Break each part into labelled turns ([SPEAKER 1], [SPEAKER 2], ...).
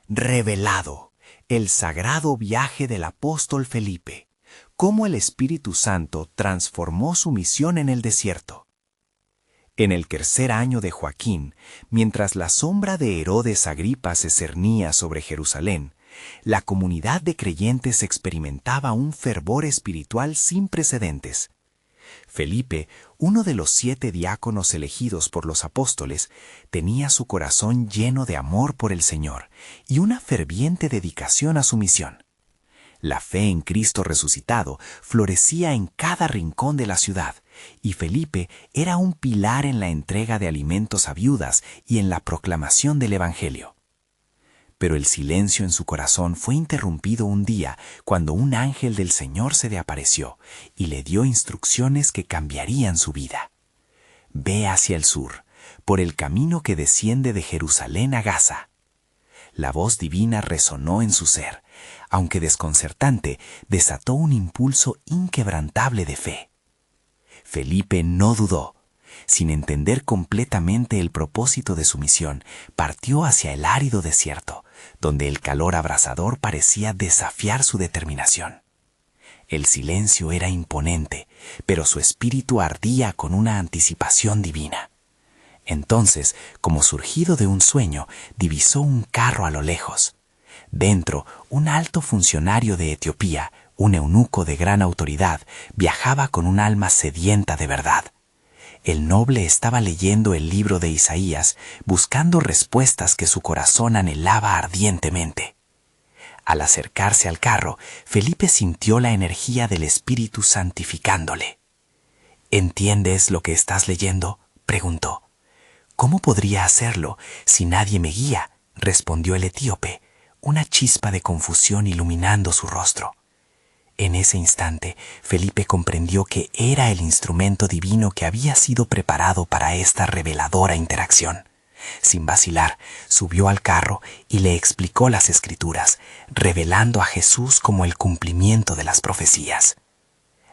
[SPEAKER 1] Revelado, el sagrado viaje del apóstol Felipe, cómo el Espíritu Santo transformó su misión en el desierto. En el tercer año de Joaquín, mientras la sombra de Herodes Agripa se cernía sobre Jerusalén, la comunidad de creyentes experimentaba un fervor espiritual sin precedentes. Felipe, uno de los 7 diáconos elegidos por los apóstoles, tenía su corazón lleno de amor por el Señor y una ferviente dedicación a su misión. La fe en Cristo resucitado florecía en cada rincón de la ciudad, y Felipe era un pilar en la entrega de alimentos a viudas y en la proclamación del Evangelio. Pero el silencio en su corazón fue interrumpido un día cuando un ángel del Señor se le apareció y le dio instrucciones que cambiarían su vida. Ve hacia el sur, por el camino que desciende de Jerusalén a Gaza. La voz divina resonó en su ser, aunque desconcertante, desató un impulso inquebrantable de fe. Felipe no dudó. Sin entender completamente el propósito de su misión, partió hacia el árido desierto, donde el calor abrasador parecía desafiar su determinación. El silencio era imponente, pero su espíritu ardía con una anticipación divina. Entonces, como surgido de un sueño, divisó un carro a lo lejos. Dentro, un alto funcionario de Etiopía, un eunuco de gran autoridad, viajaba con un alma sedienta de verdad. El noble estaba leyendo el libro de Isaías, buscando respuestas que su corazón anhelaba ardientemente. Al acercarse al carro, Felipe sintió la energía del Espíritu santificándole. ¿Entiendes lo que estás leyendo?, preguntó. «¿Cómo podría hacerlo si nadie me guía?», respondió el etíope, una chispa de confusión iluminando su rostro. En ese instante, Felipe comprendió que era el instrumento divino que había sido preparado para esta reveladora interacción. Sin vacilar, subió al carro y le explicó las Escrituras, revelando a Jesús como el cumplimiento de las profecías.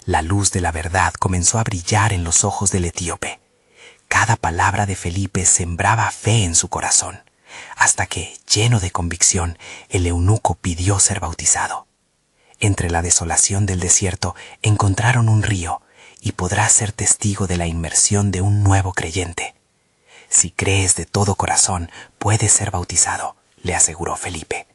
[SPEAKER 1] La luz de la verdad comenzó a brillar en los ojos del etíope. Cada palabra de Felipe sembraba fe en su corazón, hasta que, lleno de convicción, el eunuco pidió ser bautizado. Entre la desolación del desierto encontraron un río y podrás ser testigo de la inmersión de un nuevo creyente. Si crees de todo corazón, puedes ser bautizado, le aseguró Felipe.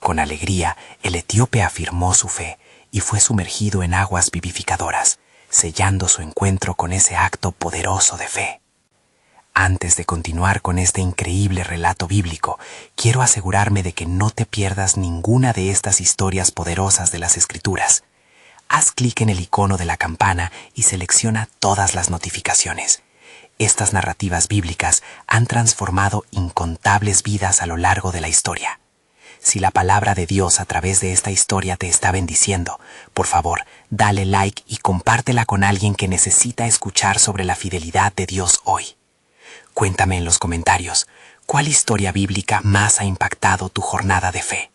[SPEAKER 1] Con alegría, el etíope afirmó su fe y fue sumergido en aguas vivificadoras, sellando su encuentro con ese acto poderoso de fe. Antes de continuar con este increíble relato bíblico, quiero asegurarme de que no te pierdas ninguna de estas historias poderosas de las Escrituras. Haz clic en el icono de la campana y selecciona todas las notificaciones. Estas narrativas bíblicas han transformado incontables vidas a lo largo de la historia. Si la palabra de Dios a través de esta historia te está bendiciendo, por favor, dale like y compártela con alguien que necesita escuchar sobre la fidelidad de Dios hoy. Cuéntame en los comentarios, ¿cuál historia bíblica más ha impactado tu jornada de fe?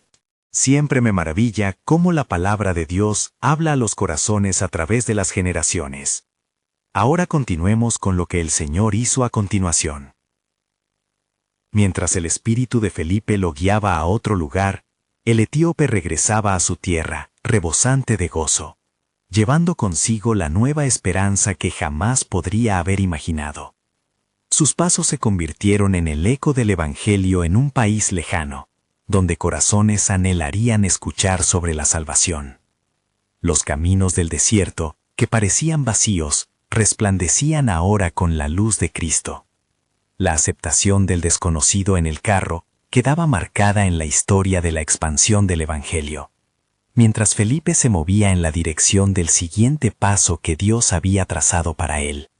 [SPEAKER 2] Siempre me maravilla cómo la palabra de Dios habla a los corazones a través de las generaciones. Ahora continuemos con lo que el Señor hizo a continuación. Mientras el espíritu de Felipe lo guiaba a otro lugar, el etíope regresaba a su tierra, rebosante de gozo, llevando consigo la nueva esperanza que jamás podría haber imaginado. Sus pasos se convirtieron en el eco del Evangelio en un país lejano, donde corazones anhelarían escuchar sobre la salvación. Los caminos del desierto, que parecían vacíos, resplandecían ahora con la luz de Cristo. La aceptación del desconocido en el carro quedaba marcada en la historia de la expansión del Evangelio, mientras Felipe se movía en la dirección del siguiente paso que Dios había trazado para él.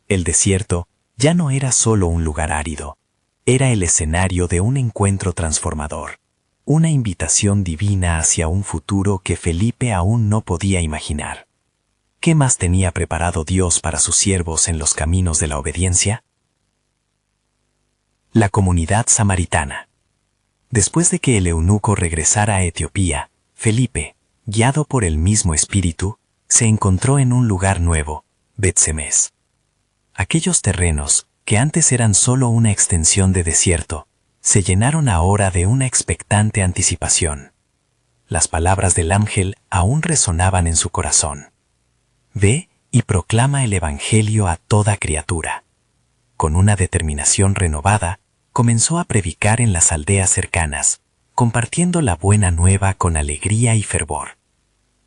[SPEAKER 2] El desierto ya no era solo un lugar árido, era el escenario de un encuentro transformador, una invitación divina hacia un futuro que Felipe aún no podía imaginar. ¿Qué más tenía preparado Dios para sus siervos en los caminos de la obediencia? La comunidad samaritana. Después de que el eunuco regresara a Etiopía, Felipe, guiado por el mismo espíritu, se encontró en un lugar nuevo, Bet-Semes. Aquellos terrenos, que antes eran solo una extensión de desierto, se llenaron ahora de una expectante anticipación. Las palabras del ángel aún resonaban en su corazón. Ve y proclama el Evangelio a toda criatura. Con una determinación renovada, comenzó a predicar en las aldeas cercanas, compartiendo la buena nueva con alegría y fervor.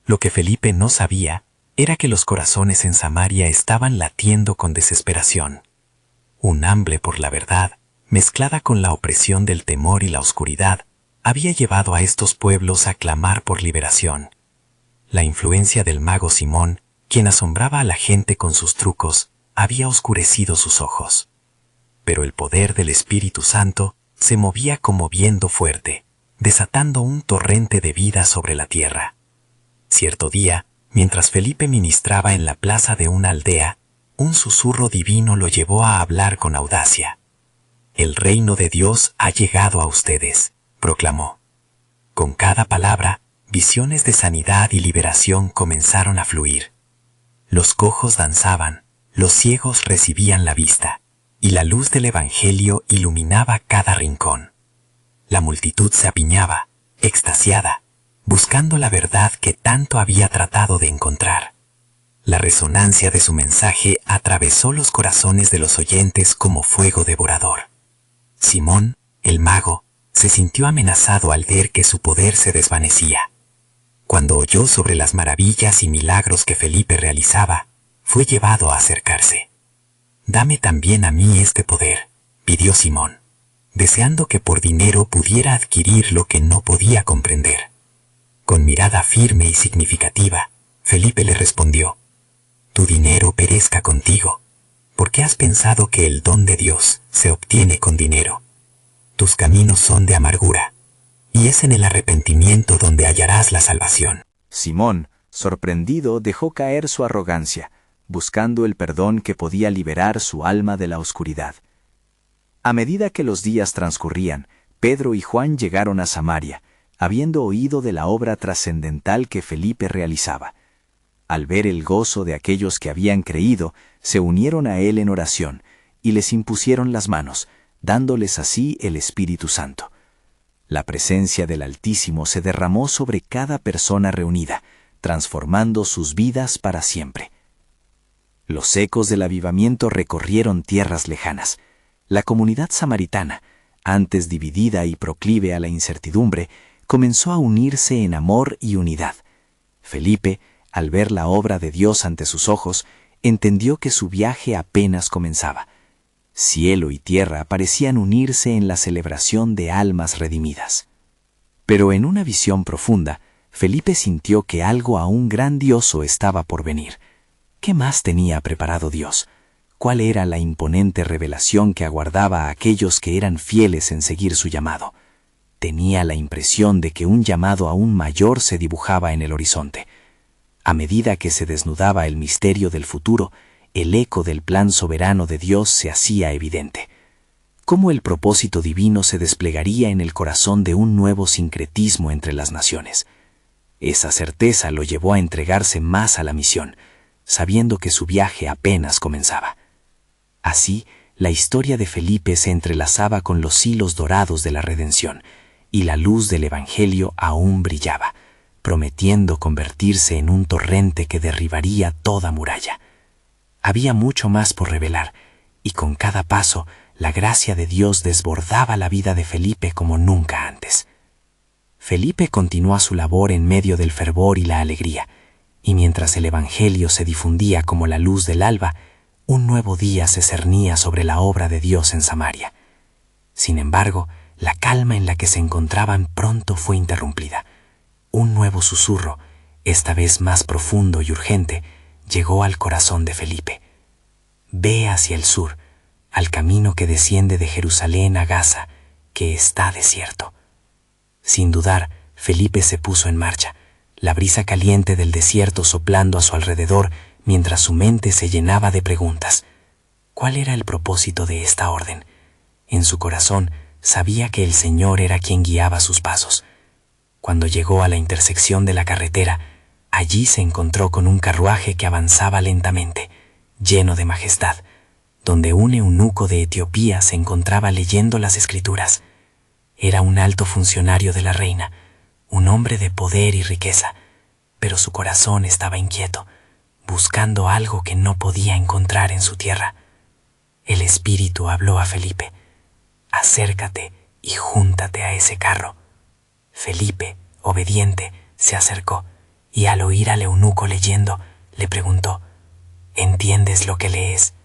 [SPEAKER 2] Lo que Felipe no sabía era que los corazones en Samaria estaban latiendo con desesperación. Un hambre por la verdad, mezclada con la opresión del temor y la oscuridad, había llevado a estos pueblos a clamar por liberación. La influencia del mago Simón, quien asombraba a la gente con sus trucos, había oscurecido sus ojos. Pero el poder del Espíritu Santo se movía como viento fuerte, desatando un torrente de vida sobre la tierra. Cierto día, mientras Felipe ministraba en la plaza de una aldea, un susurro divino lo llevó a hablar con audacia. «El reino de Dios ha llegado a ustedes», proclamó. Con cada palabra, visiones de sanidad y liberación comenzaron a fluir. Los cojos danzaban, los ciegos recibían la vista, y la luz del Evangelio iluminaba cada rincón. La multitud se apiñaba, extasiada, buscando la verdad que tanto había tratado de encontrar. La resonancia de su mensaje atravesó los corazones de los oyentes como fuego devorador. Simón, el mago, se sintió amenazado al ver que su poder se desvanecía. Cuando oyó sobre las maravillas y milagros que Felipe realizaba, fue llevado a acercarse. «Dame también a mí este poder», pidió Simón, deseando que por dinero pudiera adquirir lo que no podía comprender. Con mirada firme y significativa, Felipe le respondió: «Tu dinero perezca contigo, porque has pensado que el don de Dios se obtiene con dinero. Tus caminos son de amargura, y es en el arrepentimiento donde hallarás la salvación».
[SPEAKER 1] Simón, sorprendido, dejó caer su arrogancia, buscando el perdón que podía liberar su alma de la oscuridad. A medida que los días transcurrían, Pedro y Juan llegaron a Samaria, habiendo oído de la obra trascendental que Felipe realizaba. Al ver el gozo de aquellos que habían creído, se unieron a él en oración y les impusieron las manos, dándoles así el Espíritu Santo. La presencia del Altísimo se derramó sobre cada persona reunida, transformando sus vidas para siempre. Los ecos del avivamiento recorrieron tierras lejanas. La comunidad samaritana, antes dividida y proclive a la incertidumbre, comenzó a unirse en amor y unidad. Felipe, al ver la obra de Dios ante sus ojos, entendió que su viaje apenas comenzaba. Cielo y tierra parecían unirse en la celebración de almas redimidas. Pero en una visión profunda, Felipe sintió que algo aún grandioso estaba por venir. ¿Qué más tenía preparado Dios? ¿Cuál era la imponente revelación que aguardaba a aquellos que eran fieles en seguir su llamado? Tenía la impresión de que un llamado aún mayor se dibujaba en el horizonte. A medida que se desnudaba el misterio del futuro, el eco del plan soberano de Dios se hacía evidente. Cómo el propósito divino se desplegaría en el corazón de un nuevo sincretismo entre las naciones. Esa certeza lo llevó a entregarse más a la misión, sabiendo que su viaje apenas comenzaba. Así, la historia de Felipe se entrelazaba con los hilos dorados de la redención, y la luz del Evangelio aún brillaba, prometiendo convertirse en un torrente que derribaría toda muralla. Había mucho más por revelar, y con cada paso, la gracia de Dios desbordaba la vida de Felipe como nunca antes. Felipe continuó su labor en medio del fervor y la alegría, y mientras el Evangelio se difundía como la luz del alba, un nuevo día se cernía sobre la obra de Dios en Samaria. Sin embargo, la calma en la que se encontraban pronto fue interrumpida. Un nuevo susurro, esta vez más profundo y urgente, llegó al corazón de Felipe. «Ve hacia el sur, al camino que desciende de Jerusalén a Gaza, que está desierto». Sin dudar, Felipe se puso en marcha, la brisa caliente del desierto soplando a su alrededor mientras su mente se llenaba de preguntas. ¿Cuál era el propósito de esta orden? En su corazón sabía que el Señor era quien guiaba sus pasos. Cuando llegó a la intersección de la carretera, allí se encontró con un carruaje que avanzaba lentamente, lleno de majestad, donde un eunuco de Etiopía se encontraba leyendo las Escrituras.
[SPEAKER 3] Era un alto funcionario de la reina, un hombre de poder y riqueza, pero su corazón estaba inquieto, buscando algo que no podía encontrar en su tierra. El Espíritu habló a Felipe: acércate y júntate a ese carro. Felipe, obediente, se acercó y al oír al eunuco leyendo, le preguntó: ¿entiendes lo que lees?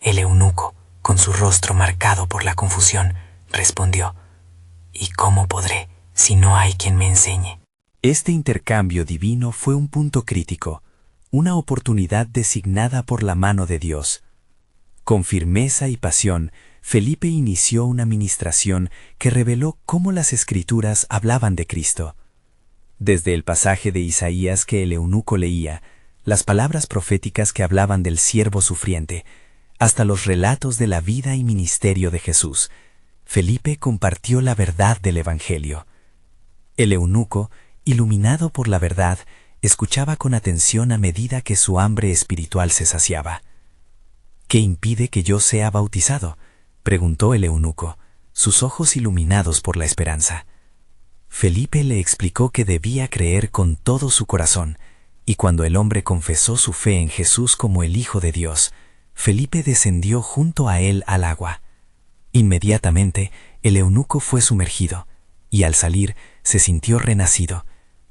[SPEAKER 3] El eunuco, con su rostro marcado por la confusión, respondió: ¿y cómo podré si no hay quien me enseñe?
[SPEAKER 1] Este intercambio divino fue un punto crítico, una oportunidad designada por la mano de Dios. Con firmeza y pasión, Felipe inició una ministración que reveló cómo las Escrituras hablaban de Cristo. Desde el pasaje de Isaías que el eunuco leía, las palabras proféticas que hablaban del siervo sufriente, hasta los relatos de la vida y ministerio de Jesús, Felipe compartió la verdad del Evangelio. El eunuco, iluminado por la verdad, escuchaba con atención a medida que su hambre espiritual se saciaba. ¿Qué impide que yo sea bautizado?, preguntó el eunuco, sus ojos iluminados por la esperanza. Felipe le explicó que debía creer con todo su corazón, y cuando el hombre confesó su fe en Jesús como el Hijo de Dios, Felipe descendió junto a él al agua. Inmediatamente, el eunuco fue sumergido, y al salir se sintió renacido,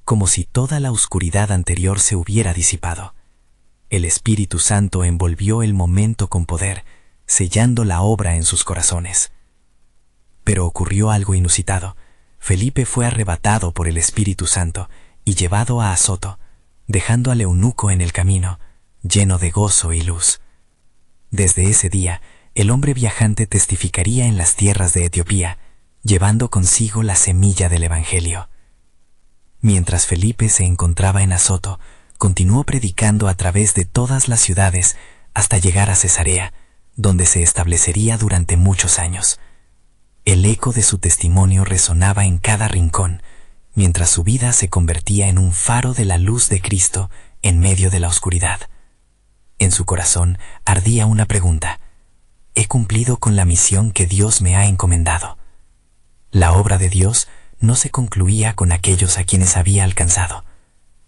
[SPEAKER 1] como si toda la oscuridad anterior se hubiera disipado. El Espíritu Santo envolvió el momento con poder, sellando la obra en sus corazones. Pero ocurrió algo inusitado. Felipe fue arrebatado por el Espíritu Santo y llevado a Azoto, dejando al eunuco en el camino, lleno de gozo y luz. Desde ese día, el hombre viajante testificaría en las tierras de Etiopía, llevando consigo la semilla del Evangelio. Mientras Felipe se encontraba en Azoto, continuó predicando a través de todas las ciudades hasta llegar a Cesarea, donde se establecería durante muchos años. El eco de su testimonio resonaba en cada rincón, mientras su vida se convertía en un faro de la luz de Cristo en medio de la oscuridad. En su corazón ardía una pregunta: ¿he cumplido con la misión que Dios me ha encomendado? La obra de Dios no se concluía con aquellos a quienes había alcanzado.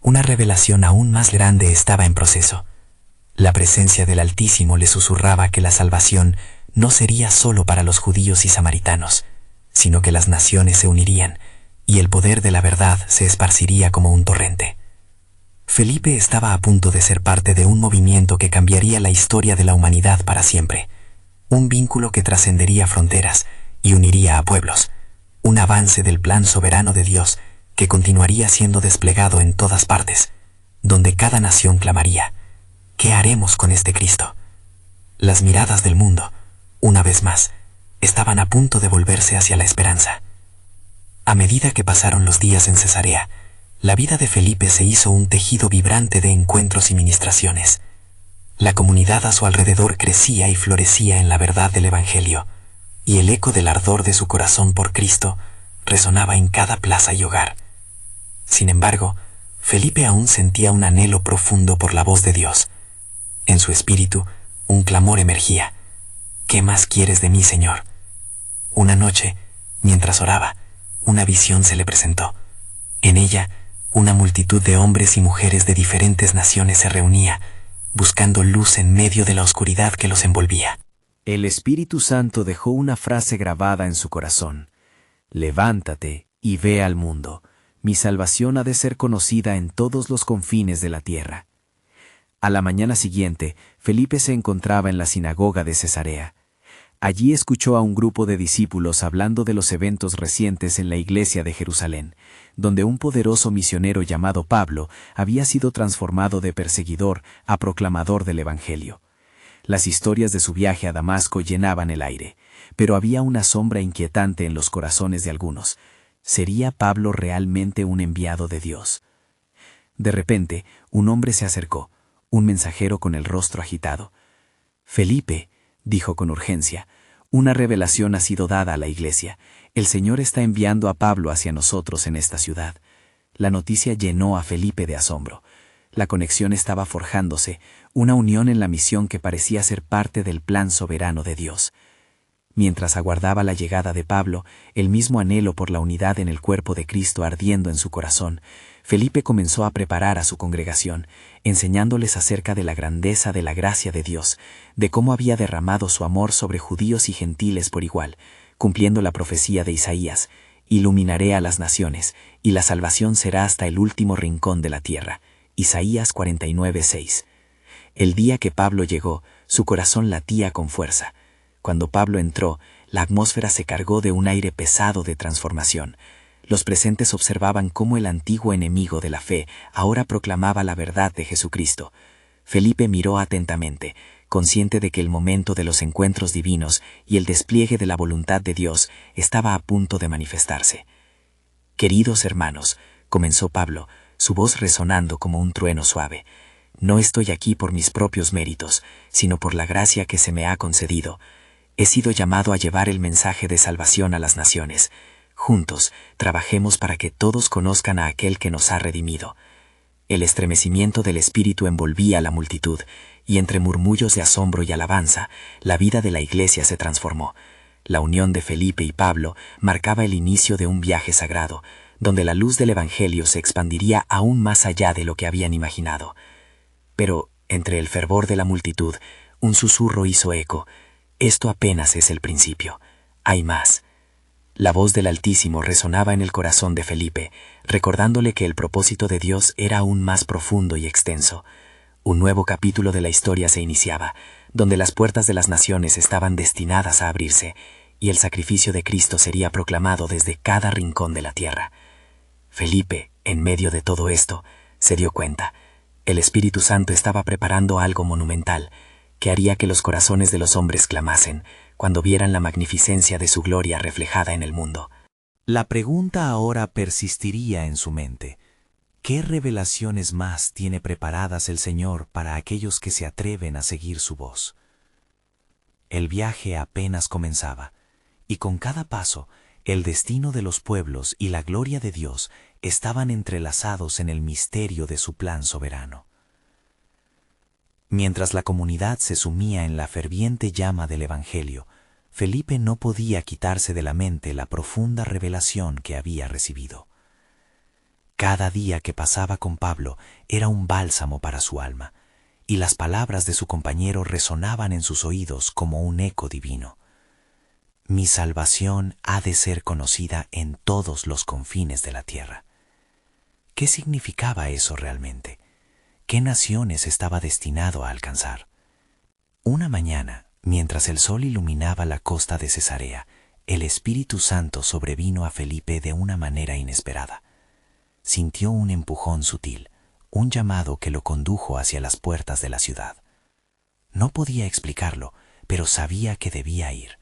[SPEAKER 1] Una revelación aún más grande estaba en proceso. La presencia del Altísimo le susurraba que la salvación no sería solo para los judíos y samaritanos, sino que las naciones se unirían y el poder de la verdad se esparciría como un torrente. Felipe estaba a punto de ser parte de un movimiento que cambiaría la historia de la humanidad para siempre, un vínculo que trascendería fronteras y uniría a pueblos, un avance del plan soberano de Dios que continuaría siendo desplegado en todas partes, donde cada nación clamaría: ¿qué haremos con este Cristo? Las miradas del mundo, una vez más, estaban a punto de volverse hacia la esperanza. A medida que pasaron los días en Cesarea, la vida de Felipe se hizo un tejido vibrante de encuentros y ministraciones. La comunidad a su alrededor crecía y florecía en la verdad del Evangelio, y el eco del ardor de su corazón por Cristo resonaba en cada plaza y hogar. Sin embargo, Felipe aún sentía un anhelo profundo por la voz de Dios. En su espíritu, un clamor emergía: ¿qué más quieres de mí, Señor? Una noche, mientras oraba, una visión se le presentó. En ella, una multitud de hombres y mujeres de diferentes naciones se reunía, buscando luz en medio de la oscuridad que los envolvía. El Espíritu Santo dejó una frase grabada en su corazón: levántate y ve al mundo. Mi salvación ha de ser conocida en todos los confines de la tierra. A la mañana siguiente, Felipe se encontraba en la sinagoga de Cesarea. Allí escuchó a un grupo de discípulos hablando de los eventos recientes en la iglesia de Jerusalén, donde un poderoso misionero llamado Pablo había sido transformado de perseguidor a proclamador del Evangelio. Las historias de su viaje a Damasco llenaban el aire, pero había una sombra inquietante en los corazones de algunos. ¿Sería Pablo realmente un enviado de Dios? De repente, un hombre se acercó, un mensajero con el rostro agitado. «Felipe», dijo con urgencia, «una revelación ha sido dada a la iglesia. El Señor está enviando a Pablo hacia nosotros en esta ciudad». La noticia llenó a Felipe de asombro. La conexión estaba forjándose, una unión en la misión que parecía ser parte del plan soberano de Dios.
[SPEAKER 3] Mientras aguardaba la llegada de Pablo, el mismo anhelo por la unidad en el cuerpo de Cristo ardiendo en su corazón, Felipe comenzó a preparar a su congregación, enseñándoles acerca de la grandeza de la gracia de Dios, de cómo había derramado su amor sobre judíos y gentiles por igual, cumpliendo la profecía de Isaías: iluminaré a las naciones, y la salvación será hasta el último rincón de la tierra. Isaías 49:6. El día que Pablo llegó, su corazón latía con fuerza. Cuando Pablo entró, la atmósfera se cargó de un aire pesado de transformación. Los presentes observaban cómo el antiguo enemigo de la fe ahora proclamaba la verdad de Jesucristo. Felipe miró atentamente, consciente de que el momento de los encuentros divinos y el despliegue de la voluntad de Dios estaba a punto de manifestarse. «Queridos hermanos», comenzó Pablo, su voz resonando como un trueno suave, «no estoy aquí por mis propios méritos, sino por la gracia que se me ha concedido. He sido llamado a llevar el mensaje de salvación a las naciones. Juntos, trabajemos para que todos conozcan a aquel que nos ha redimido». El estremecimiento del espíritu envolvía a la multitud, y entre murmullos de asombro y alabanza, la vida de la iglesia se transformó. La unión de Felipe y Pablo marcaba el inicio de un viaje sagrado, donde la luz del Evangelio se expandiría aún más allá de lo que habían imaginado. Pero, entre el fervor de la multitud, un susurro hizo eco: «Esto apenas es el principio. Hay más». La voz del Altísimo resonaba en el corazón de Felipe, recordándole que el propósito de Dios era aún más profundo y extenso. Un nuevo capítulo de la historia se iniciaba, donde las puertas de las naciones estaban destinadas a abrirse, y el sacrificio de Cristo sería proclamado desde cada rincón de la tierra. Felipe, en medio de todo esto, se dio cuenta. El Espíritu Santo estaba preparando algo monumental, que haría que los corazones de los hombres clamasen cuando vieran la magnificencia de su gloria reflejada en el mundo.
[SPEAKER 1] La pregunta ahora persistiría en su mente: ¿qué revelaciones más tiene preparadas el Señor para aquellos que se atreven a seguir su voz? El viaje apenas comenzaba, y con cada paso, el destino de los pueblos y la gloria de Dios estaban entrelazados en el misterio de su plan soberano. Mientras la comunidad se sumía en la ferviente llama del Evangelio, Felipe no podía quitarse de la mente la profunda revelación que había recibido. Cada día que pasaba con Pablo era un bálsamo para su alma, y las palabras de su compañero resonaban en sus oídos como un eco divino. «Mi salvación ha de ser conocida en todos los confines de la tierra». ¿Qué significaba eso realmente? ¿Qué naciones estaba destinado a alcanzar? Una mañana, mientras el sol iluminaba la costa de Cesarea, el Espíritu Santo sobrevino a Felipe de una manera inesperada. Sintió un empujón sutil, un llamado que lo condujo hacia las puertas de la ciudad. No podía explicarlo, pero sabía que debía ir.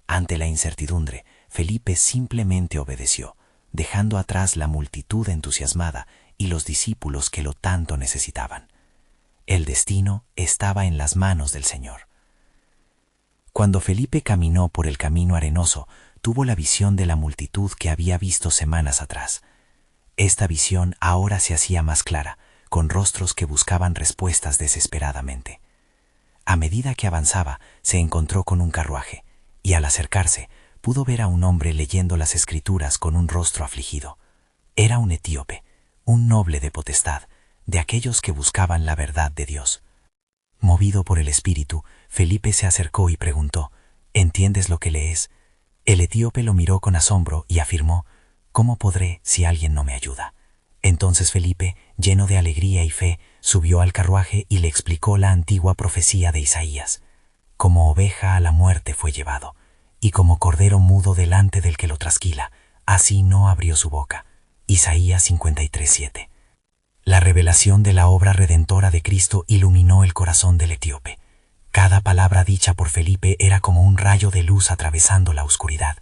[SPEAKER 1] Ante la incertidumbre, Felipe simplemente obedeció, dejando atrás la multitud entusiasmada y los discípulos que lo tanto necesitaban. El destino estaba en las manos del Señor. Cuando Felipe caminó por el camino arenoso, tuvo la visión de la multitud que había visto semanas atrás. Esta visión ahora se hacía más clara, con rostros que buscaban respuestas desesperadamente. A medida que avanzaba, se encontró con un carruaje, y al acercarse, pudo ver a un hombre leyendo las Escrituras con un rostro afligido. Era un etíope, un noble de potestad, de aquellos que buscaban la verdad de Dios. Movido por el Espíritu, Felipe se acercó y preguntó: «¿Entiendes lo que lees?». El etíope lo miró con asombro y afirmó: «¿Cómo podré si alguien no me ayuda?». Entonces Felipe, lleno de alegría y fe, subió al carruaje y le explicó la antigua profecía de Isaías. Como oveja a la muerte fue llevado, y como cordero mudo delante del que lo trasquila, así no abrió su boca. Isaías 53:7. La revelación de la obra redentora de Cristo iluminó el corazón del etíope. Cada palabra dicha por Felipe era como un rayo de luz atravesando la oscuridad,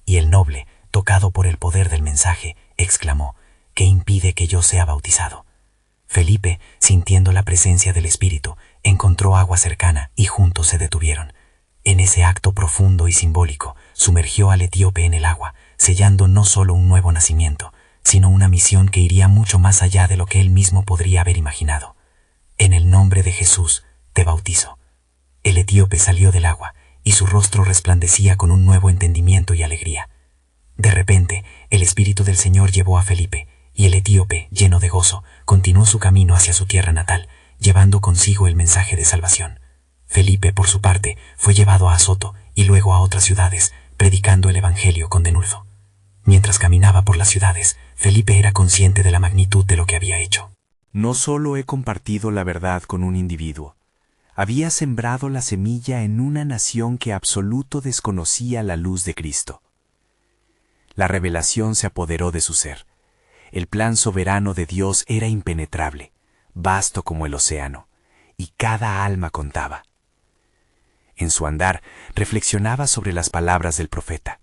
[SPEAKER 1] y el noble, tocado por el poder del mensaje, exclamó: «¿Qué impide que yo sea bautizado?». Felipe, sintiendo la presencia del Espíritu, encontró agua cercana y juntos se detuvieron. En ese acto profundo y simbólico, sumergió al etíope en el agua, sellando no solo un nuevo nacimiento, sino una misión que iría mucho más allá de lo que él mismo podría haber imaginado. «En el nombre de Jesús, te bautizo». El etíope salió del agua,
[SPEAKER 3] y su rostro resplandecía con un nuevo entendimiento y alegría. De repente, el Espíritu del Señor llevó a Felipe, y el etíope, lleno de gozo, continuó su camino hacia su tierra natal, llevando consigo el mensaje de salvación. Felipe, por su parte, fue llevado a Azoto y luego a otras ciudades, predicando el Evangelio con denuedo. Mientras caminaba por las ciudades, Felipe era consciente de la magnitud de lo que había hecho.
[SPEAKER 1] No solo he compartido la verdad con un individuo, había sembrado la semilla en una nación que absoluto desconocía la luz de Cristo. La revelación se apoderó de su ser. El plan soberano de Dios era impenetrable, vasto como el océano, y cada alma contaba. En su andar reflexionaba sobre las palabras del profeta.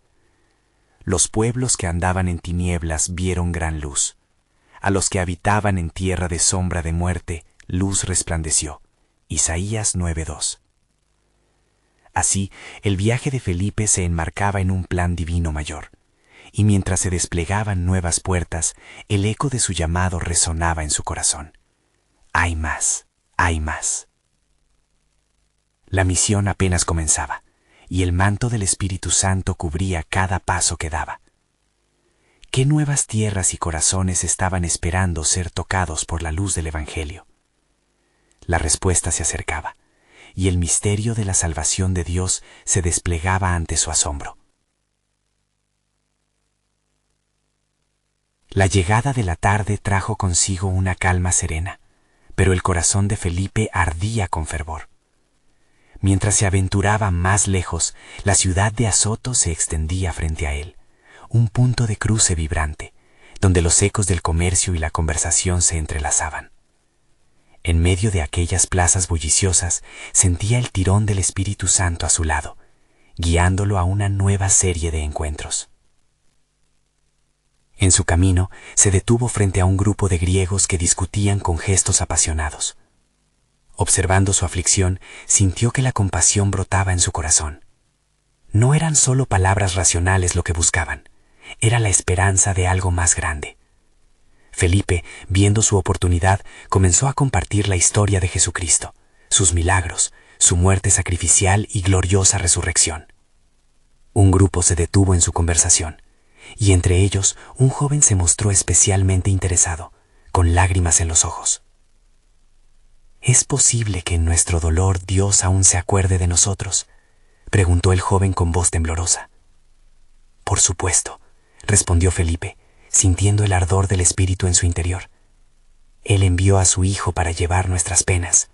[SPEAKER 1] Los pueblos que andaban en tinieblas vieron gran luz. A los que habitaban en tierra de sombra de muerte, luz resplandeció. Isaías 9:2. Así, el viaje de Felipe se enmarcaba en un plan divino mayor, y mientras se desplegaban nuevas puertas, el eco de su llamado resonaba en su corazón. Hay más, hay más. La misión apenas comenzaba, y el manto del Espíritu Santo cubría cada paso que daba. ¿Qué nuevas tierras y corazones estaban esperando ser tocados por la luz del Evangelio? La respuesta se acercaba, y el misterio de la salvación de Dios se desplegaba ante su asombro. La llegada de la tarde trajo consigo una calma serena, pero el corazón de Felipe ardía con fervor. Mientras se aventuraba más lejos, la ciudad de Azoto se extendía frente a él, un punto de cruce vibrante, donde los ecos del comercio y la conversación se entrelazaban. En medio de aquellas plazas bulliciosas, sentía el tirón del Espíritu Santo a su lado, guiándolo a una nueva serie de encuentros. En su camino, se detuvo frente a un grupo de griegos que discutían con gestos apasionados. Observando su aflicción, sintió que la compasión brotaba en su corazón. No eran solo palabras racionales lo que buscaban, era la esperanza de algo más grande. Felipe, viendo su oportunidad, comenzó a compartir la historia de Jesucristo, sus milagros, su muerte sacrificial y gloriosa resurrección. Un grupo se detuvo en su conversación, y entre ellos un joven se mostró especialmente interesado, con lágrimas en los ojos. ¿Es posible que en nuestro dolor Dios aún se acuerde de nosotros?, preguntó el joven con voz temblorosa. Por supuesto, respondió Felipe, sintiendo el ardor del Espíritu en su interior. Él envió a su Hijo para llevar nuestras penas.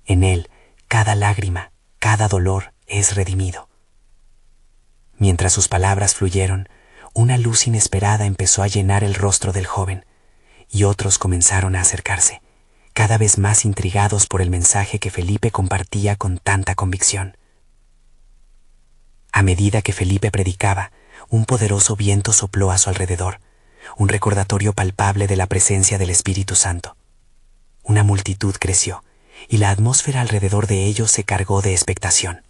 [SPEAKER 1] En Él, cada lágrima, cada dolor es redimido. Mientras sus palabras fluyeron, una luz inesperada empezó a llenar el rostro del joven, y otros comenzaron a acercarse, cada vez más intrigados por el mensaje que Felipe compartía con tanta convicción. A medida que Felipe predicaba, un poderoso viento sopló a su alrededor, un recordatorio palpable de la presencia del Espíritu Santo. Una multitud creció, y la atmósfera alrededor de ellos se cargó de expectación.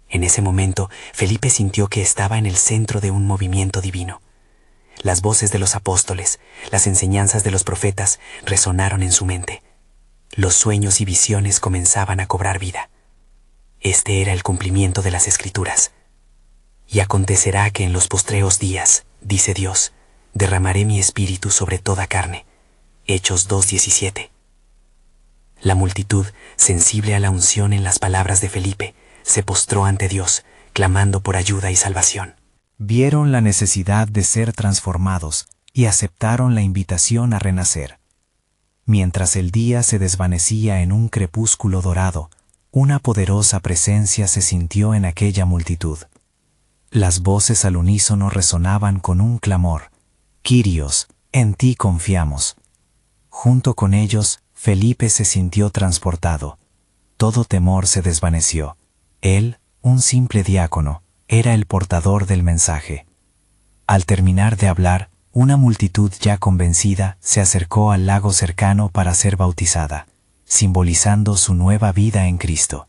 [SPEAKER 1] En ese momento, Felipe sintió que estaba en el centro de un movimiento divino. Las voces de los apóstoles, las enseñanzas de los profetas resonaron en su mente. Los sueños y visiones comenzaban a cobrar vida. Este era el cumplimiento de las Escrituras. Y acontecerá que en los postreros días, dice Dios, derramaré mi espíritu sobre toda carne. Hechos 2:17. La multitud, sensible a la unción en las palabras de Felipe, se postró ante Dios, clamando por ayuda y salvación. Vieron la necesidad de ser transformados y aceptaron la invitación a renacer. Mientras el día se desvanecía en un crepúsculo dorado, una poderosa presencia se sintió en aquella multitud. Las voces al unísono resonaban con un clamor: Kyrios, en ti confiamos. Junto con ellos, Felipe se sintió transportado. Todo temor se desvaneció. Él, un simple diácono, era el portador del mensaje. Al terminar de hablar, una multitud ya convencida se acercó al lago cercano para ser bautizada, simbolizando su nueva vida en Cristo.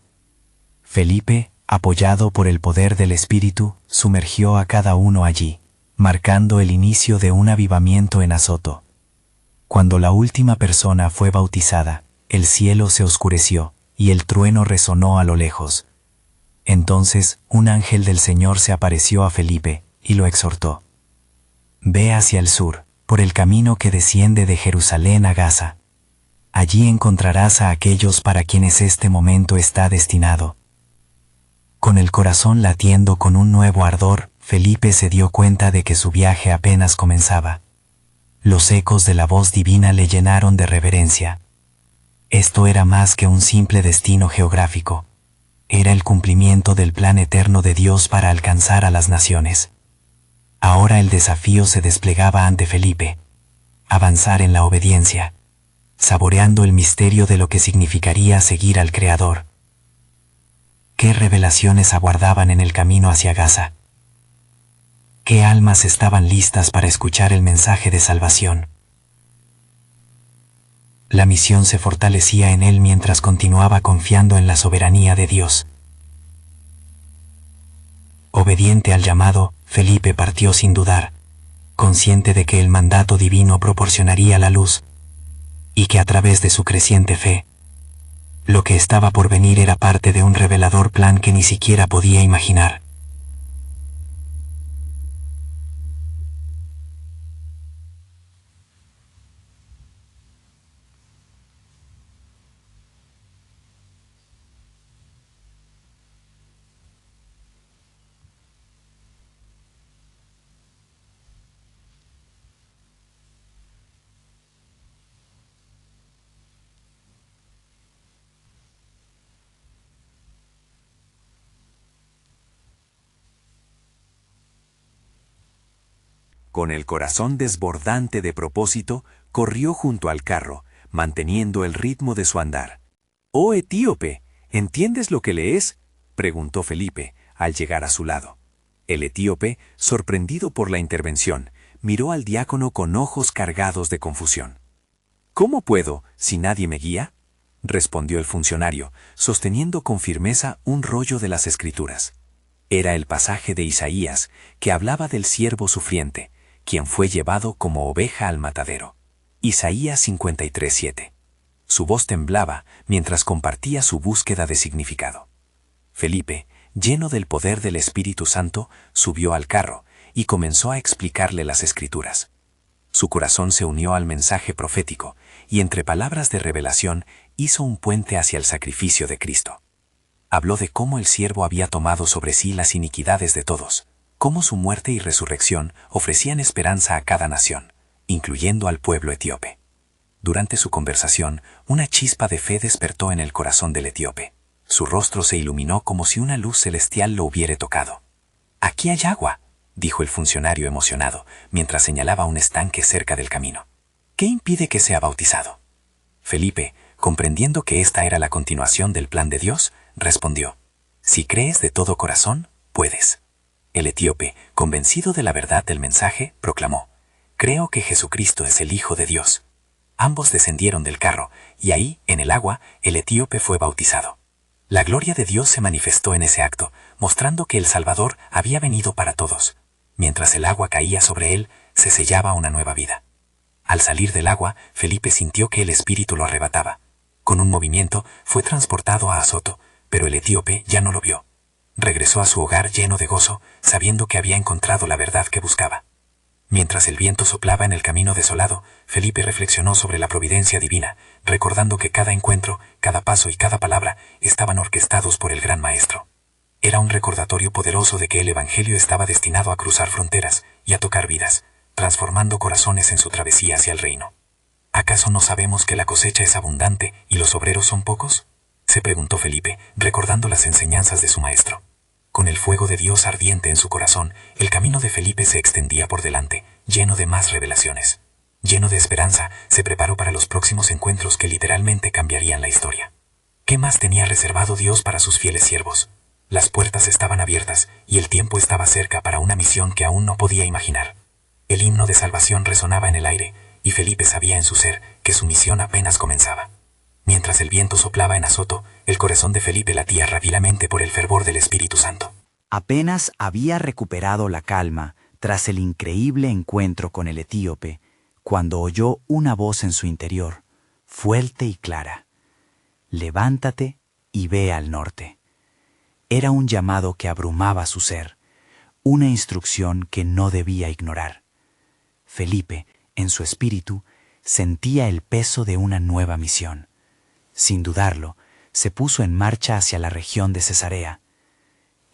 [SPEAKER 1] Felipe, apoyado por el poder del Espíritu, sumergió a cada uno allí, marcando el inicio de un avivamiento en Azoto. Cuando la última persona fue bautizada, el cielo se oscureció y el trueno resonó a lo lejos.
[SPEAKER 3] Entonces un ángel del Señor se apareció a Felipe y lo exhortó. Ve hacia el sur, por el camino que desciende de Jerusalén a Gaza. Allí encontrarás a aquellos para quienes este momento está destinado. Con el corazón latiendo con un nuevo ardor, Felipe se dio cuenta de que su viaje apenas comenzaba. Los ecos de la voz divina le llenaron de reverencia. Esto era más que un simple destino geográfico. Era el cumplimiento del plan eterno de Dios para alcanzar a las naciones. Ahora el desafío se desplegaba ante Felipe. Avanzar en la obediencia, saboreando el misterio de lo que significaría seguir al Creador. ¿Qué revelaciones aguardaban en el camino hacia Gaza? ¿Qué almas estaban listas para escuchar el mensaje de salvación? La misión se fortalecía en él mientras continuaba confiando en la soberanía de Dios. Obediente al llamado, Felipe partió sin dudar, consciente de que el mandato divino proporcionaría la luz, y que a través de su creciente fe, lo que estaba por venir era parte de un revelador plan que ni siquiera podía imaginar.
[SPEAKER 1] Con el corazón desbordante de propósito, corrió junto al carro, manteniendo el ritmo de su andar. «Oh, etíope, ¿entiendes lo que lees?», preguntó Felipe, al llegar a su lado. El etíope, sorprendido por la intervención, miró al diácono con ojos cargados de confusión. «¿Cómo puedo, si nadie me guía?», respondió el funcionario, sosteniendo con firmeza un rollo de las Escrituras. Era el pasaje de Isaías, que hablaba del siervo sufriente, quien fue llevado como oveja al matadero. Isaías 53:7. Su voz temblaba mientras compartía su búsqueda de significado. Felipe, lleno del poder del Espíritu Santo, subió al carro y comenzó a explicarle las Escrituras. Su corazón se unió al mensaje profético y entre palabras de revelación hizo un puente hacia el sacrificio de Cristo. Habló de cómo el siervo había tomado sobre sí las iniquidades de todos, cómo su muerte y resurrección ofrecían esperanza a cada nación, incluyendo al pueblo etíope. Durante su conversación, una chispa de fe despertó en el corazón del etíope. Su rostro se iluminó como si una luz celestial lo hubiera tocado. «Aquí hay agua», dijo el funcionario emocionado, mientras señalaba un estanque cerca del camino. «¿Qué impide que sea bautizado?». Felipe, comprendiendo que esta era la continuación del plan de Dios, respondió: «Si crees de todo corazón, puedes». El etíope, convencido de la verdad del mensaje, proclamó: «Creo que Jesucristo es el Hijo de Dios». Ambos descendieron del carro, y ahí, en el agua, el etíope fue bautizado. La gloria de Dios se manifestó en ese acto, mostrando que el Salvador había venido para todos. Mientras el agua caía sobre él, se sellaba una nueva vida. Al salir del agua, Felipe sintió que el Espíritu lo arrebataba. Con un movimiento, fue transportado a Azoto, pero el etíope ya no lo vio. Regresó a su hogar lleno de gozo, sabiendo que había encontrado la verdad que buscaba. Mientras el viento soplaba en el camino desolado, Felipe reflexionó sobre la providencia divina, recordando que cada encuentro, cada paso y cada palabra estaban orquestados por el Gran Maestro. Era un recordatorio poderoso de que el Evangelio estaba destinado a cruzar fronteras y a tocar vidas, transformando corazones en su travesía hacia el reino. ¿Acaso no sabemos que la cosecha es abundante y los obreros son pocos?, se preguntó Felipe, recordando las enseñanzas de su maestro. Con el fuego de Dios ardiente en su corazón, el camino de Felipe se extendía por delante, lleno de más revelaciones. Lleno de esperanza, se preparó para los próximos encuentros que literalmente cambiarían la historia. ¿Qué más tenía reservado Dios para sus fieles siervos? Las puertas estaban abiertas y el tiempo estaba cerca para una misión que aún no podía imaginar. El himno de salvación resonaba en el aire, y Felipe sabía en su ser que su misión apenas comenzaba. Mientras el viento soplaba en Azoto, el corazón de Felipe latía rápidamente por el fervor del Espíritu Santo.
[SPEAKER 4] Apenas había recuperado la calma tras el increíble encuentro con el etíope, cuando oyó una voz en su interior, fuerte y clara: «Levántate y ve al norte». Era un llamado que abrumaba su ser, una instrucción que no debía ignorar. Felipe, en su espíritu, sentía el peso de una nueva misión. Sin dudarlo, se puso en marcha hacia la región de Cesarea.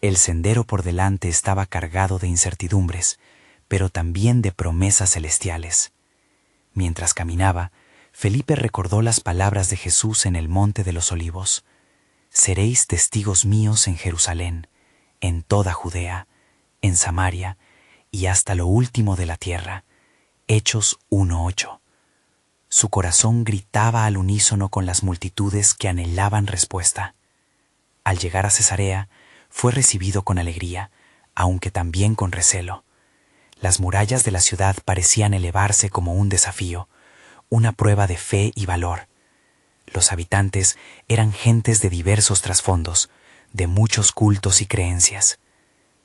[SPEAKER 4] El sendero por delante estaba cargado de incertidumbres, pero también de promesas celestiales. Mientras caminaba, Felipe recordó las palabras de Jesús en el Monte de los Olivos. Seréis testigos míos en Jerusalén, en toda Judea, en Samaria y hasta lo último de la tierra. Hechos 1:8. Su corazón gritaba al unísono con las multitudes que anhelaban respuesta. Al llegar a Cesarea, fue recibido con alegría, aunque también con recelo. Las murallas de la ciudad parecían elevarse como un desafío, una prueba de fe y valor. Los habitantes eran gentes de diversos trasfondos, de muchos cultos y creencias.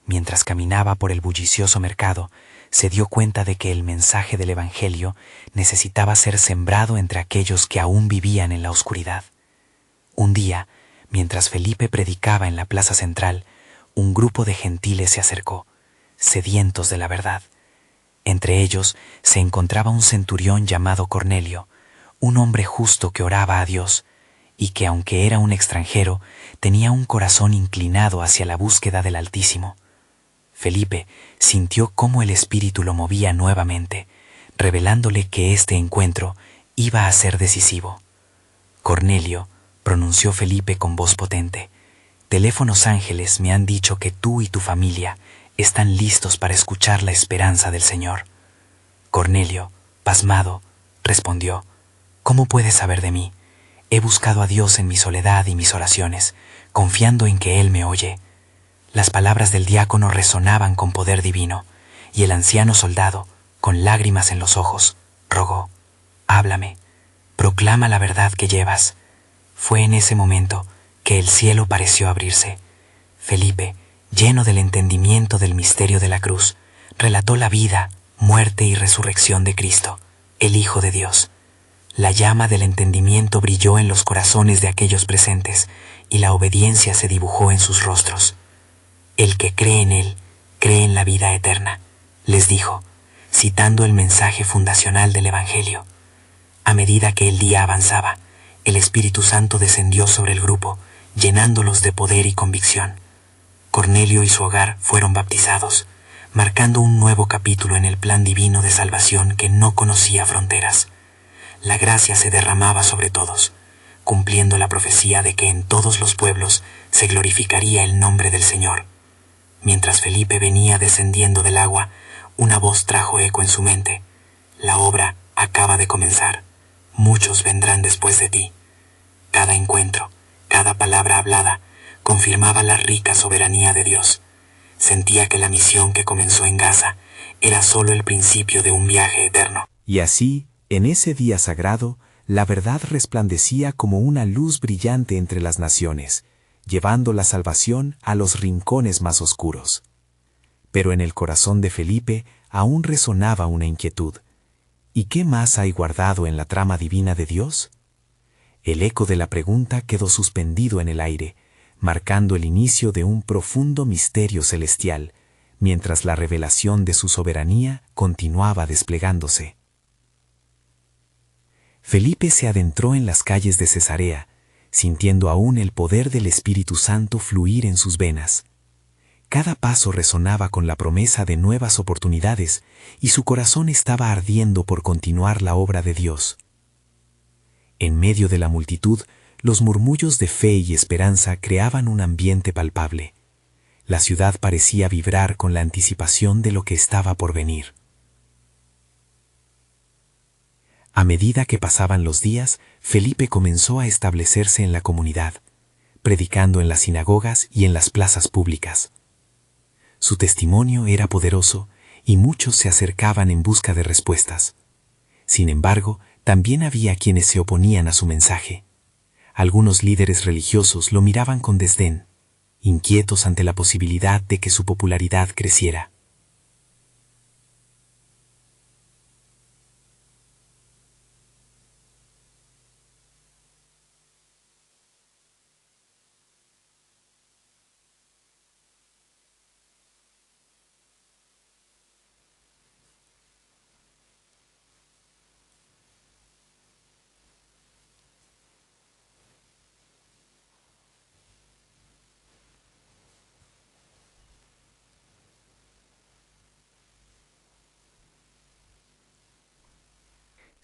[SPEAKER 4] Mientras caminaba por el bullicioso mercado, se dio cuenta de que el mensaje del Evangelio necesitaba ser sembrado entre aquellos que aún vivían en la oscuridad. Un día, mientras Felipe predicaba en la plaza central, un grupo de gentiles se acercó, sedientos de la verdad. Entre ellos se encontraba un centurión llamado Cornelio, un hombre justo que oraba a Dios, y que aunque era un extranjero, tenía un corazón inclinado hacia la búsqueda del Altísimo. Felipe sintió cómo el Espíritu lo movía nuevamente, revelándole que este encuentro iba a ser decisivo. Cornelio, pronunció Felipe con voz potente, teléfonos ángeles me han dicho que tú y tu familia están listos para escuchar la esperanza del Señor. Cornelio, pasmado, respondió, ¿cómo puedes saber de mí? He buscado a Dios en mi soledad y mis oraciones, confiando en que Él me oye. Las palabras del diácono resonaban con poder divino, y el anciano soldado, con lágrimas en los ojos, rogó, háblame, proclama la verdad que llevas. Fue en ese momento que el cielo pareció abrirse. Felipe, lleno del entendimiento del misterio de la cruz, relató la vida, muerte y resurrección de Cristo, el Hijo de Dios. La llama del entendimiento brilló en los corazones de aquellos presentes, y la obediencia se dibujó en sus rostros. El que cree en Él, cree en la vida eterna, les dijo, citando el mensaje fundacional del Evangelio. A medida que el día avanzaba, el Espíritu Santo descendió sobre el grupo, llenándolos de poder y convicción. Cornelio y su hogar fueron bautizados, marcando un nuevo capítulo en el plan divino de salvación que no conocía fronteras. La gracia se derramaba sobre todos, cumpliendo la profecía de que en todos los pueblos se glorificaría el nombre del Señor. Mientras Felipe venía descendiendo del agua, una voz trajo eco en su mente. La obra acaba de comenzar. Muchos vendrán después de ti. Cada encuentro, cada palabra hablada, confirmaba la rica soberanía de Dios. Sentía que la misión que comenzó en Gaza era solo el principio de un viaje eterno.
[SPEAKER 1] Y así, en ese día sagrado, la verdad resplandecía como una luz brillante entre las naciones, llevando la salvación a los rincones más oscuros. Pero en el corazón de Felipe aún resonaba una inquietud. ¿Y qué más hay guardado en la trama divina de Dios? El eco de la pregunta quedó suspendido en el aire, marcando el inicio de un profundo misterio celestial, mientras la revelación de su soberanía continuaba desplegándose. Felipe se adentró en las calles de Cesarea, sintiendo aún el poder del Espíritu Santo fluir en sus venas. Cada paso resonaba con la promesa de nuevas oportunidades y su corazón estaba ardiendo por continuar la obra de Dios. En medio de la multitud, los murmullos de fe y esperanza creaban un ambiente palpable. La ciudad parecía vibrar con la anticipación de lo que estaba por venir. A medida que pasaban los días, Felipe comenzó a establecerse en la comunidad, predicando en las sinagogas y en las plazas públicas. Su testimonio era poderoso y muchos se acercaban en busca de respuestas. Sin embargo, también había quienes se oponían a su mensaje. Algunos líderes religiosos lo miraban con desdén, inquietos ante la posibilidad de que su popularidad creciera.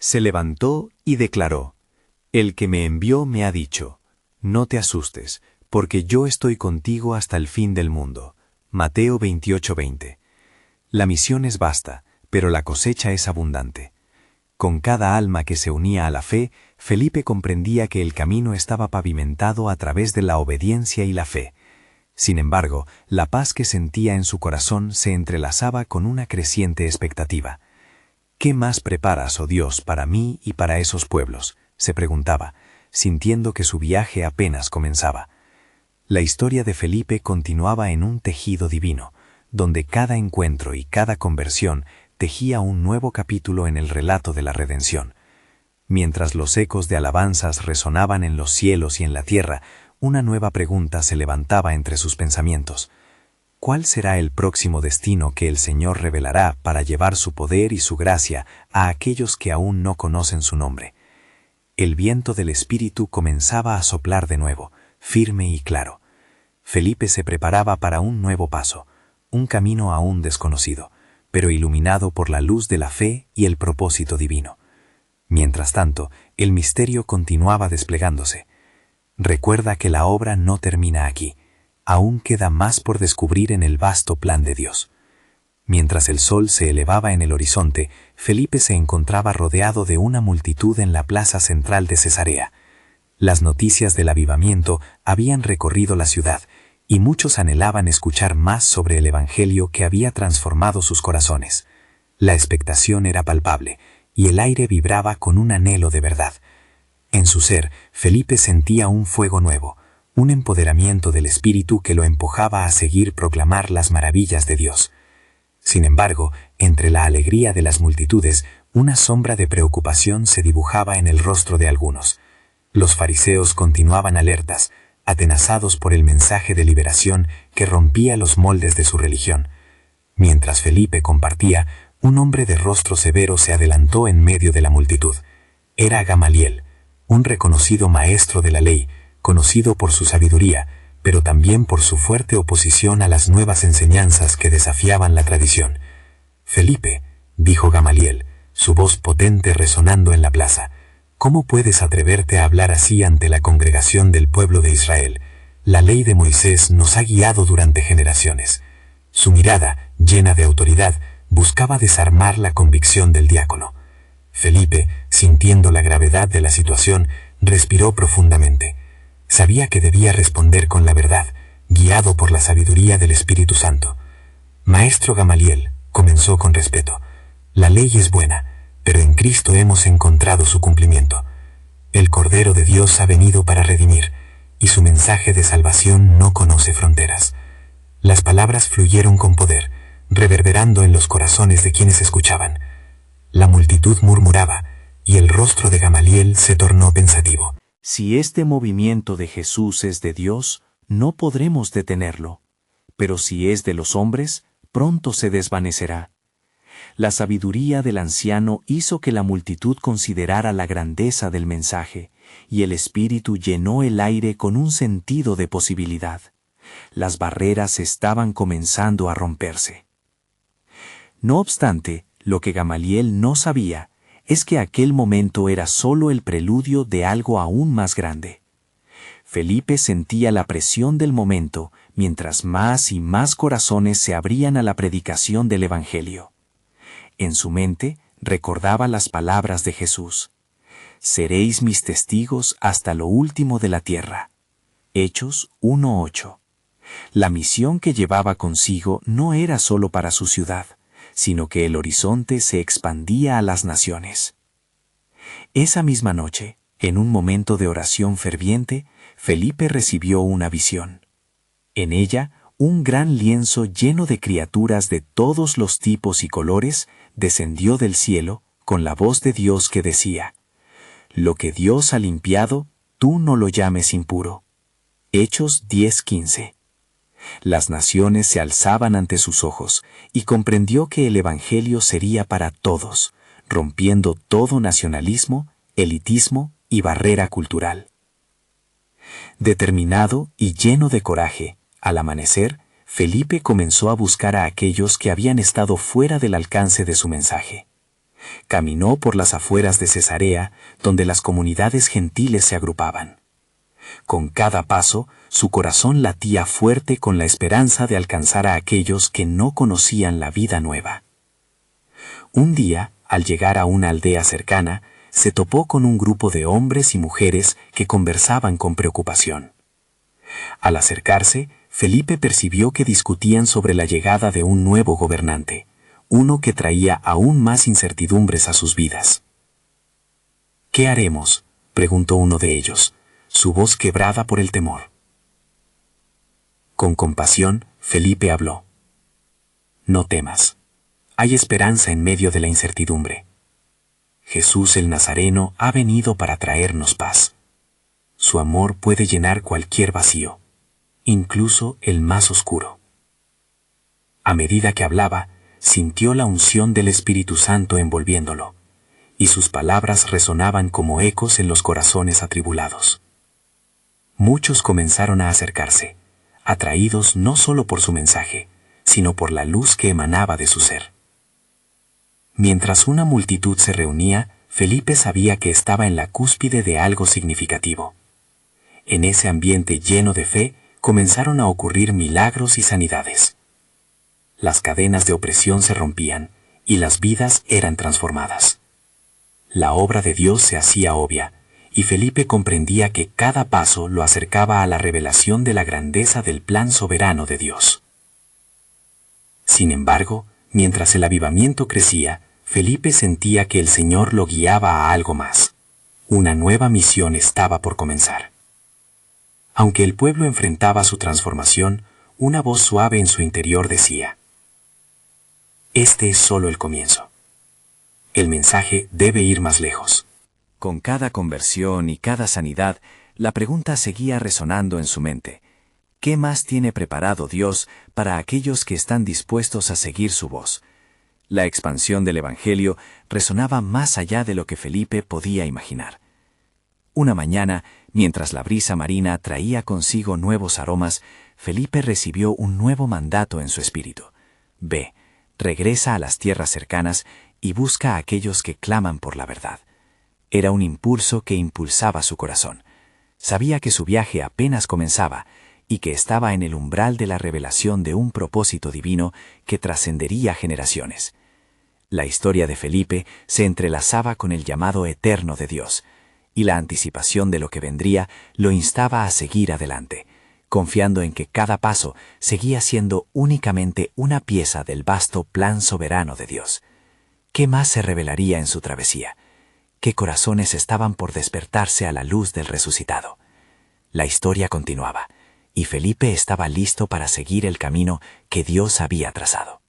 [SPEAKER 2] Se levantó y declaró: El que me envió me ha dicho: no te asustes, porque yo estoy contigo hasta el fin del mundo. Mateo 28:20. La misión es vasta, pero la cosecha es abundante. Con cada alma que se unía a la fe, Felipe comprendía que el camino estaba pavimentado a través de la obediencia y la fe. Sin embargo, la paz que sentía en su corazón se entrelazaba con una creciente expectativa. ¿Qué más preparas, oh Dios, para mí y para esos pueblos?, se preguntaba, sintiendo que su viaje apenas comenzaba. La historia de Felipe continuaba en un tejido divino, donde cada encuentro y cada conversión tejía un nuevo capítulo en el relato de la redención. Mientras los ecos de alabanzas resonaban en los cielos y en la tierra, una nueva pregunta se levantaba entre sus pensamientos. ¿Cuál será el próximo destino que el Señor revelará para llevar su poder y su gracia a aquellos que aún no conocen su nombre? El viento del Espíritu comenzaba a soplar de nuevo, firme y claro. Felipe se preparaba para un nuevo paso, un camino aún desconocido, pero iluminado por la luz de la fe y el propósito divino. Mientras tanto, el misterio continuaba desplegándose. Recuerda que la obra no termina aquí. Aún queda más por descubrir en el vasto plan de Dios. Mientras el sol se elevaba en el horizonte, Felipe se encontraba rodeado de una multitud en la plaza central de Cesarea. Las noticias del avivamiento habían recorrido la ciudad, y muchos anhelaban escuchar más sobre el Evangelio que había transformado sus corazones. La expectación era palpable, y el aire vibraba con un anhelo de verdad. En su ser, Felipe sentía un fuego nuevo, un empoderamiento del Espíritu que lo empujaba a seguir proclamar las maravillas de Dios. Sin embargo, entre la alegría de las multitudes, una sombra de preocupación se dibujaba en el rostro de algunos. Los fariseos continuaban alertas, atenazados por el mensaje de liberación que rompía los moldes de su religión. Mientras Felipe compartía, un hombre de rostro severo se adelantó en medio de la multitud. Era Gamaliel, un reconocido maestro de la ley, conocido por su sabiduría, pero también por su fuerte oposición a las nuevas enseñanzas que desafiaban la tradición. «Felipe», dijo Gamaliel, su voz potente resonando en la plaza, «¿cómo puedes atreverte a hablar así ante la congregación del pueblo de Israel? La ley de Moisés nos ha guiado durante generaciones». Su mirada, llena de autoridad, buscaba desarmar la convicción del diácono. Felipe, sintiendo la gravedad de la situación, respiró profundamente. Sabía que debía responder con la verdad, guiado por la sabiduría del Espíritu Santo. «Maestro Gamaliel», comenzó con respeto, «la ley es buena, pero en Cristo hemos encontrado su cumplimiento. El Cordero de Dios ha venido para redimir, y su mensaje de salvación no conoce fronteras». Las palabras fluyeron con poder, reverberando en los corazones de quienes escuchaban. La multitud murmuraba, y el rostro de Gamaliel se tornó pensativo.
[SPEAKER 1] Si este movimiento de Jesús es de Dios, no podremos detenerlo. Pero si es de los hombres, pronto se desvanecerá. La sabiduría del anciano hizo que la multitud considerara la grandeza del mensaje, y el Espíritu llenó el aire con un sentido de posibilidad. Las barreras estaban comenzando a romperse. No obstante, lo que Gamaliel no sabía es que aquel momento era solo el preludio de algo aún más grande. Felipe sentía la presión del momento mientras más y más corazones se abrían a la predicación del Evangelio. En su mente recordaba las palabras de Jesús: «Seréis mis testigos hasta lo último de la tierra». Hechos 1:8. La misión que llevaba consigo no era solo para su ciudad, sino que el horizonte se expandía a las naciones. Esa misma noche, en un momento de oración ferviente, Felipe recibió una visión. En ella, un gran lienzo lleno de criaturas de todos los tipos y colores descendió del cielo con la voz de Dios que decía: «Lo que Dios ha limpiado, tú no lo llames impuro». Hechos 10:15. Las naciones se alzaban ante sus ojos y comprendió que el Evangelio sería para todos, rompiendo todo nacionalismo, elitismo y barrera cultural. Determinado y lleno de coraje, al amanecer, Felipe comenzó a buscar a aquellos que habían estado fuera del alcance de su mensaje.
[SPEAKER 3] Caminó por las afueras de Cesarea, donde las comunidades gentiles se agrupaban. Con cada paso, su corazón latía fuerte con la esperanza de alcanzar a aquellos que no conocían la vida nueva. Un día, al llegar a una aldea cercana, se topó con un grupo de hombres y mujeres que conversaban con preocupación. Al acercarse, Felipe percibió que discutían sobre la llegada de un nuevo gobernante, uno que traía aún más incertidumbres a sus vidas. «¿Qué haremos?», preguntó uno de ellos, su voz quebrada por el temor. Con compasión, Felipe habló. «No temas. Hay esperanza en medio de la incertidumbre. Jesús el Nazareno ha venido para traernos paz. Su amor puede llenar cualquier vacío, incluso el más oscuro». A medida que hablaba, sintió la unción del Espíritu Santo envolviéndolo, y sus palabras resonaban como ecos en los corazones atribulados. Muchos comenzaron a acercarse, atraídos no solo por su mensaje, sino por la luz que emanaba de su ser. Mientras una multitud se reunía, Felipe sabía que estaba en la cúspide de algo significativo. En ese ambiente lleno de fe, comenzaron a ocurrir milagros y sanidades. Las cadenas de opresión se rompían y las vidas eran transformadas. La obra de Dios se hacía obvia, y Felipe comprendía que cada paso lo acercaba a la revelación de la grandeza del plan soberano de Dios. Sin embargo, mientras el avivamiento crecía, Felipe sentía que el Señor lo guiaba a algo más. Una nueva misión estaba por comenzar. Aunque el pueblo enfrentaba su transformación, una voz suave en su interior decía: «Este es solo el comienzo. El mensaje debe ir más lejos».
[SPEAKER 1] Con cada conversión y cada sanidad, la pregunta seguía resonando en su mente: ¿qué más tiene preparado Dios para aquellos que están dispuestos a seguir su voz? La expansión del Evangelio resonaba más allá de lo que Felipe podía imaginar. Una mañana, mientras la brisa marina traía consigo nuevos aromas, Felipe recibió un nuevo mandato en su espíritu. Ve, regresa a las tierras cercanas y busca a aquellos que claman por la verdad. Era un impulso que impulsaba su corazón. Sabía que su viaje apenas comenzaba y que estaba en el umbral de la revelación de un propósito divino que trascendería generaciones. La historia de Felipe se entrelazaba con el llamado eterno de Dios, y la anticipación de lo que vendría lo instaba a seguir adelante, confiando en que cada paso seguía siendo únicamente una pieza del vasto plan soberano de Dios. ¿Qué más se revelaría en su travesía? ¿Qué corazones estaban por despertarse a la luz del resucitado? La historia continuaba, y Felipe estaba listo para seguir el camino que Dios había trazado.